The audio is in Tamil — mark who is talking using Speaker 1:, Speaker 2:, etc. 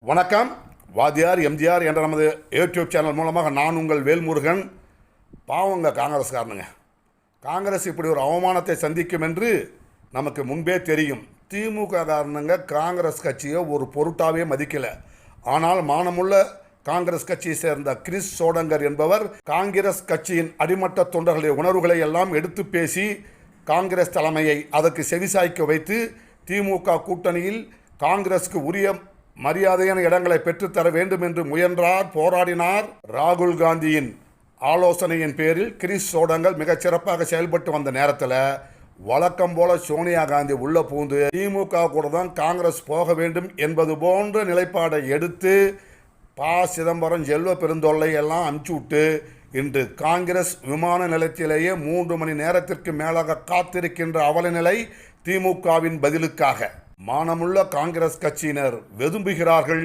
Speaker 1: வணக்கம். வாத்தியார் எம்ஜிஆர் என்ற நமது யூடியூப் சேனல் மூலமாக நான் உங்கள் வேல்முருகன். பாவங்க காங்கிரஸ்காரனுங்க. காங்கிரஸ் இப்படி ஒரு அவமானத்தை சந்திக்கும் என்று நமக்கு முன்பே தெரியும். திமுக காரணங்க காங்கிரஸ் கட்சியை ஒரு பொருட்டாவே மதிக்கலை. ஆனால் மானமுள்ள காங்கிரஸ் கட்சியை சேர்ந்த கிரிஸ் சோடங்கர் என்பவர் காங்கிரஸ் கட்சியின் அடிமட்ட தொண்டர்களுடைய உணர்வுகளை எல்லாம் எடுத்து பேசி காங்கிரஸ் தலைமையை அதற்கு செவிசாய்க்க வைத்து திமுக கூட்டணியில் காங்கிரஸுக்கு உரிய மரியாதையான இடங்களை பெற்றுத்தர வேண்டும் என்று முயன்றார், போராடினார். ராகுல் காந்தியின் ஆலோசனையின் பேரில் கிரிஸ் சோடங்கர் மிகச் சிறப்பாக செயல்பட்டு வந்த நேரத்தில் வழக்கம் போல சோனியா காந்தி உள்ள பூந்து திமுக கூட தான் காங்கிரஸ் போக வேண்டும் என்பது போன்ற நிலைப்பாடை எடுத்து சிதம்பரம், செல்வ பெருந்தொல்லை எல்லாம் அனுப்பிச்சு விட்டு இன்று காங்கிரஸ் விமான நிலையத்திலேயே 3 மணி நேரத்திற்கு மேலாக காத்திருக்கின்ற அவல நிலை திமுகவின் பதிலுக்காக. மானமுள்ள காங்கிரஸ் கட்சியினர் வெதும்புகிறார்கள்.